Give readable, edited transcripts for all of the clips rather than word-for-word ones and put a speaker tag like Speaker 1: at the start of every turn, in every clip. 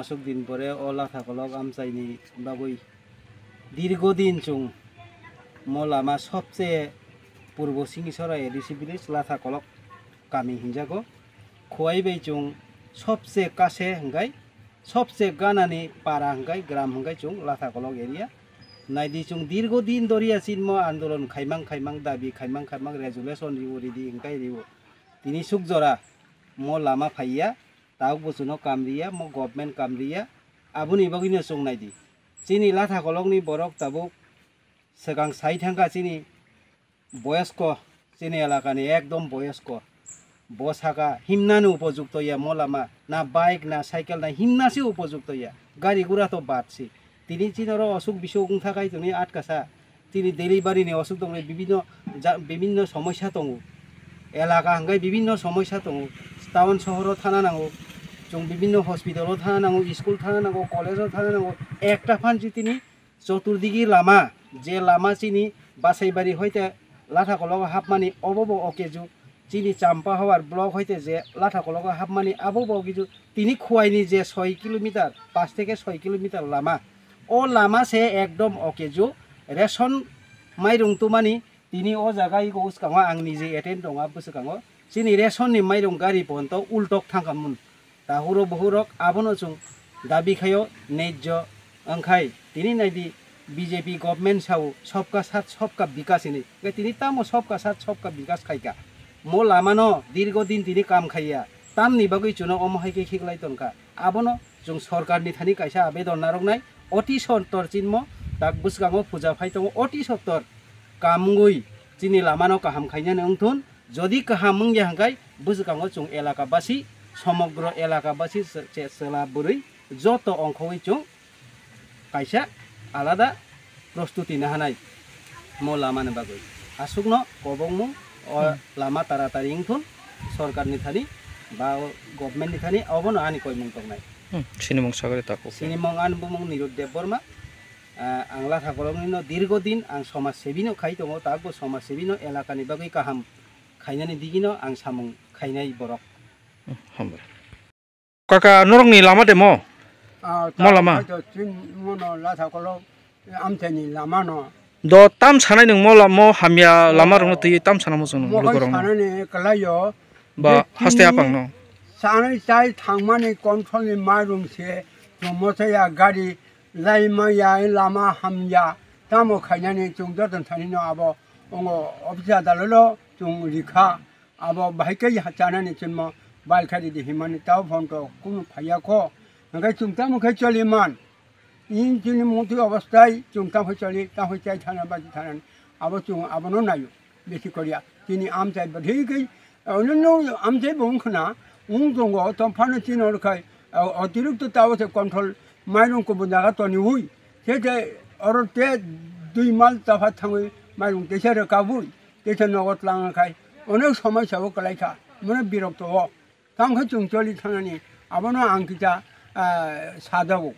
Speaker 1: Asuk din pore olah thakolok amsaini babui দীর্ঘদিন chung molama sobse purbo singisorai disabilis latha kolok kami hinjago khoi bei chung sobse kase hanggai sobse ganani para hanggai gram hanggai chung latha kolok area naidi chung দীর্ঘদিন doria sinmo andolon khaimang dabi khaimang resolution riuri di hanggai riu tini sukjora molama phaiya tau busuno kamriya mo government kamriya abuni bagino chung naidi chini latha kolokni borok tabuk segang sai thangka chini boyasko chini elakani ekdom boyasko bosaka himnanu উপযুক্ত ya molama na bike na cycle na himnasi উপযুক্ত ya gari gura to batsi tini chinoro osuk bisung thakai tuni atkasa tini delivery ni osuk dong bibinno সমস্যা tongu elaka hangai bibinno সমস্যা tongu town শহরও থানা নাঙ্গো जों বিভিন্ন হসপিটালও থানা নাঙ্গো school থানা নাঙ্গো কলেজও থানা নাঙ্গো একটা ফানজি তিনি চতুর্দিকে লামা যে লামা চিনি বাসাইবাড়ি হইতে লাঠা কলক হাফমানি অবব অকেজু চিনি চাম্পা হওয়ার ব্লক হইতে যে লাঠা কলক হাফমানি আবব অকেজু তিনি খুয়াইনি যে 6 কিলোমিটার 5 থেকে 6 কিলোমিটার লামা ও লামা সে একদম অকেজু রেশন মাইরং তুমানি তিনি ও জায়গায় গৌসকাঙ আং নিজে এটেন্ড দङा বসকাঙ চিনি রেশননি মাইরং গাড়ি Pant উল্টক থাঙ্কামুন tahuro bohurok abono chung dabi khayo nejjo angkhai tini naidi BJP government sau sobka sat sobka bikas ini tini tamo sobka sat sobka bikas khaika mo lamano dirgo din tini kam khaiya tamni bagui chuno omohai ke khiklai tonka abono chung sarkar ni thani kaisa abedon naroknai oti sontor chinmo tak buskango puja phaitongo oti sottor kamgui chini lamano kaham khaina nungthun jodi kaham mungya hangkai buskango chung elaka basi সমগ্র এলাকাবাসী সেলাবুরি যত অংশ হইচুং কাইসা আলাদা প্রস্তুতি নাহানাই মো লামানে বাগৈ আসুকনো কবংমু লামা তাড়াতাড়ি ইংথুন সরকারনি Thani বা গভর্নমেন্টনি Thani অবনো আনি কইমুং তংনাই
Speaker 2: সিনিমং সাগরে তাকো
Speaker 1: সিনিমং আনবুমং নিরুদ্দেব বর্মা আংলা থাকলংনিনো দীর্ঘদিন আং সমাজ সেবিনো খাই দङ তাকবো সমাজ সেবিনো এলাকানি বাগৈ কাহাম খাইনানি দিগিনো আং সামুং খাইনাই বরক
Speaker 2: Kakak norong ni lama demo. Mau lama. Do tam sana neng mau hamya lama rong tu tam sana mau sono. Ba haste apa no?
Speaker 3: Sana saya thangman ni kontrol ni marung se, nomor saya gari lain ya lama hamya. Tamu kaya ni cung dorang thani no abo ongo ofisa dalolo cung rika abo bahaya ya sana ni cuma balkari di himani tahu fonto kuno payah ko, angkai cungta mungkin cali man, ini cini mungkin awastai cungta mungkin cali, tahu cai thana baju thana, abo cung abo no nayu, besi korea, cini am cai berdiri kai, no am cai bungkna, tunggu, tampana cini orang kai, atiruk tu tahu se kontrol, mairung ko bundaga tu ni hui, saya orang te 2 mal tapat thangui, mairung desa rekabui, desa nagot lang kai, orang sama siapa kalai ka, mana birok tu ho. Tam kau cungcoli thana ni, abono ang kita sadawo,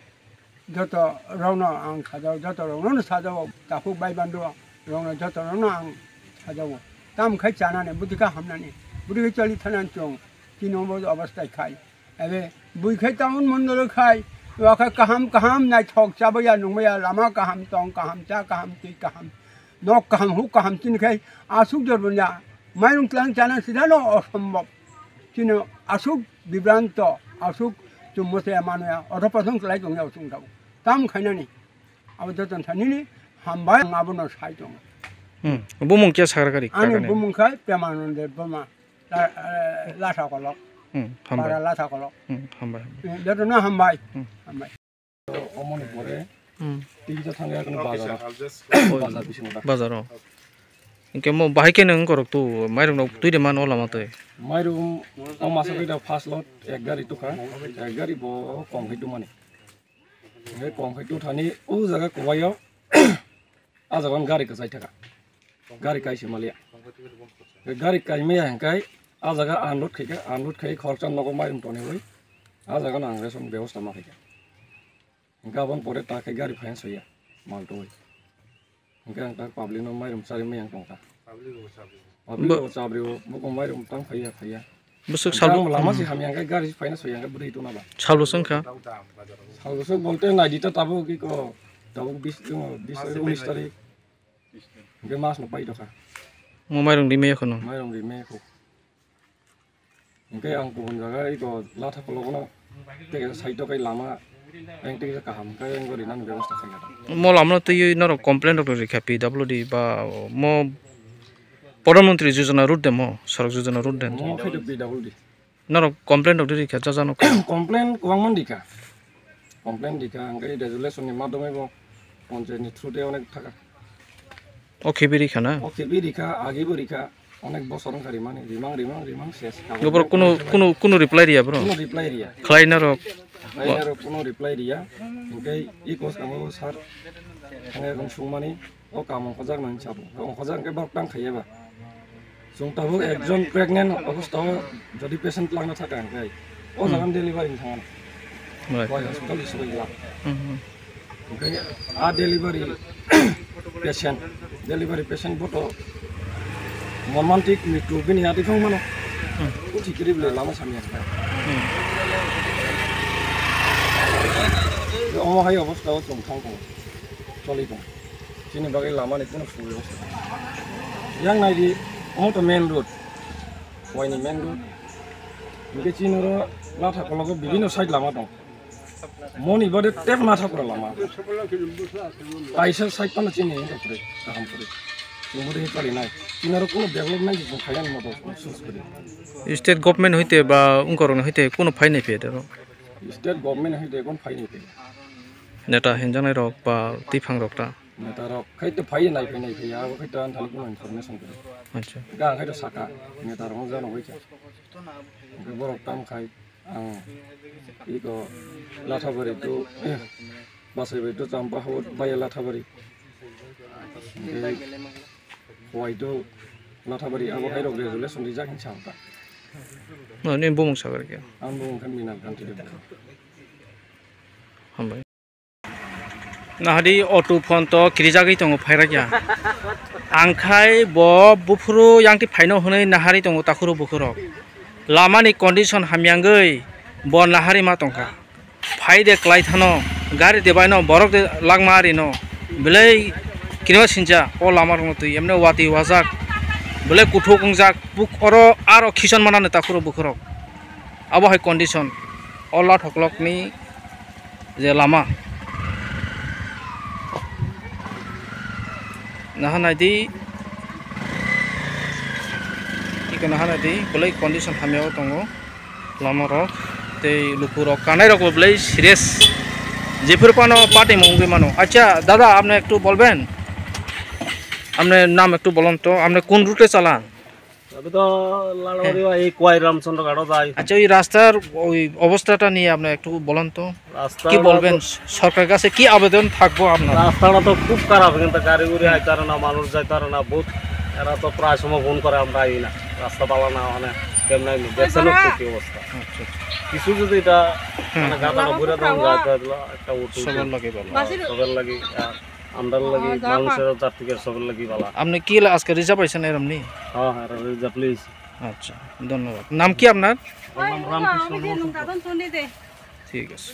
Speaker 3: joto rona ang sadawo, joto rona sadawo, tahu bayi bandu rona joto rona ang sadawo. Tam kau cana ni, budika hamna ni, budika coli thana cung, kinomo awastai kai, abe budika tahun mundol kai, wakai kaham naik thok cabaya nungmaya lama kaham tong kaham ca kaham ti kaham, nok kaham hu kaham cini kai asuk jorbunya, mairung telang cana sidano osambok. Cina asuk bibranto, asuk cuma saya manusia, orang pasang kelai dongnya usung tahu. Tam kaya ni, awak jatuh thani ni, hambai ngabun os hai dong.
Speaker 2: Bumung kia sekarang kari.
Speaker 3: Ani bumung kai, pemanon deh buma, lasa kolok. Para lasa kolok.
Speaker 2: Hambai.
Speaker 3: Jatuh na hambai.
Speaker 4: Omoni pore, tiga tangga kan bazar.
Speaker 2: Bazar. Inke mo bahai ke nang korok tu mairung no tui de man ola matoi.
Speaker 4: Mairum masuk kita fast lot ek gari tu kan, ek gari bo kong itu mana? Kong itu thani, jaga kuwayo, ajakan gari ke saya gari kai semalia. Gari kai me yang kai, ajaga anlut kai khorchan logo mairum tone boy, ajakan angreson bewasta makai. Gaban pore tak kai gari fans soya, mal tu boy. Engkau tak publik no mairum sari me yang tongka. Publik sabri bukan mairum tang faya.
Speaker 2: Busuk
Speaker 4: Saldo
Speaker 2: saldo
Speaker 4: lama sih kami angkat garis finance yang beri itu napa.
Speaker 2: saldo sangka.
Speaker 4: Saldo so bolte na dita tabu kiko tabu bis tarik. Engkau mas no pai doka.
Speaker 2: Mo mairung di me kono.
Speaker 4: Mai rong di meko. Engkau ang pun jaga iko lata kalau kono. Tega side to kai lama. Yang tega kaham kai yang gori nan ବ୍ୟବস্থা kaya.
Speaker 2: Mo lamno tui noro complaint doktor rekapi WD ba mo প্রধানমন্ত্রী যোজনা root দেমো সড়ক যোজনা root দেন
Speaker 4: Mau kai de PWD.
Speaker 2: নর complain doktor reka jajano
Speaker 4: Komplain kuang mandika. Komplain dika angkai resolution ni madome bo. Ponce ni through de onek thaka.
Speaker 2: o khibiri khana
Speaker 4: Oke birika agi birika onek bosor kari mani rimang ses.
Speaker 2: gobor কোনো reply দিয়া bro
Speaker 4: Kuno reply dia.
Speaker 2: khlai naro
Speaker 4: Lainnya kuno reply dia. Engkai ikos kamu sar. Engkai kong sumani. Oh kamu kozak nang capu. Kamu kozak engkai barang kaya ba. Sung tahu ekjon pregnant aku tahu jadi patient lang na thaka engkai. Oh jangan delivery sangan.
Speaker 2: right
Speaker 4: Wah hospital isu ilang. Engkai delivery patient boto. Romantic mitu bini hati kau mana? Uji kiri beli lama samia. Omong hai obos tahu tungkang kau. Coli kau. Sini bagai lama ni pun full. Yang naik di main road. Wah ini main road. Mungkin Cina ro lata kalau kau begini side lama dong. Moni bade tep lata kalau lama. Paisa side mana Cina ini tak paham pun. Kemudian kali naik. Cina ro kuno development itu kaya ni motor khusus pun.
Speaker 2: State government হইতে বা উনকরণ হইতে কোনো phi নাই পেয়ে দেব
Speaker 4: State government itu ekon fine itu.
Speaker 2: নেতা হেনজানাই rock বা তিফাং রকটা
Speaker 4: Neta ro kai tu fine naik ya. Aku kai tu antara kuno information tu.
Speaker 2: আচ্ছা
Speaker 4: Gang kai tu saka. Neta ro ngazan awak je. Borok tam kai. Iko lathabari tu. Basai itu sampai hot bayar lathabari. Wah itu lathabari. Aku kai ro resolution dijakin siapa.
Speaker 2: নি বমং সাগর কে
Speaker 4: Ambo kan minat kan tidak.
Speaker 2: হামবাই নাহাদি অটো phone তো কিরিজাগি দङ ফাইরা গিয়া আংখাই ব বুফুরু ইয়াংটি ফাইনো হनै নাহারি দङ তাখুরু বুখুরো লামানি কন্ডিশন হামিয়াঙ্গৈ ব নাহারি মা তংকা ফাইদে ক্লাই থানো গাড়ি দেবাইনো বরক দে লাগমারি নো বেলাই কিনো সিনজা ও লামার মতো এমনে ওয়াতি ওয়াজাক বেলাই কুঠু কংজাক বুক অর আর খিসন মানানে তাখুরু বুখুরো আবো হাই কন্ডিশন অলা ঠকলকনি যে Lama nahanadi iko nahanadi bolai condition hamiao tongo lama rok tei lupurok kanai rok bolai serious jepur pano party mongbe mano acha dada apne ekটু বলবেন আপনি নাম একটু বলুন তো আপনি কোন রুটে চালান
Speaker 1: তবে তো লালবাড়ি এই কোয়াই রামচন্দ্র ঘাটও যাই
Speaker 2: আচ্ছা ওই রাস্তার ওই অবস্থাটা নিয়ে আপনি একটু বলুন তো
Speaker 1: রাস্তা
Speaker 2: কি বলবেন সরকারের কাছে কি আবেদন থাকবো আপনার
Speaker 1: রাস্তাটা তো খুব খারাপ কিন্তু গাড়ি গুড়ি আইতারে না মানুষ যাইতারে না বহুত এরা তো প্রায় সময় ফোন করে আমরা আই না রাস্তা পালা না মানে কেমন দেখছেন কি অবস্থা
Speaker 2: আচ্ছা
Speaker 1: কিছু যদি এটা মানে গাড়াটা ঘুরে দাম যাইতে দিল একটা উঠু
Speaker 2: সবার লাগে ভালো
Speaker 1: সবার লাগি আমদার লাগি মানুষের যাত্রীদের সবার লাগি ভালো
Speaker 2: আপনি কি আজকে রিজার্ভ পাইছেন এরমনি
Speaker 1: হ্যাঁ হ্যাঁ রিজার্ভ প্লিজ
Speaker 2: আচ্ছা ধন্যবাদ নাম কি আপনার ঠিক আছে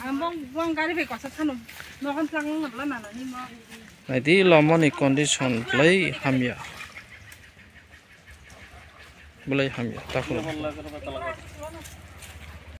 Speaker 2: নাইদি লমনি কন্ডিশন প্লাই হামিয়া বলাই হামিয়া তাকো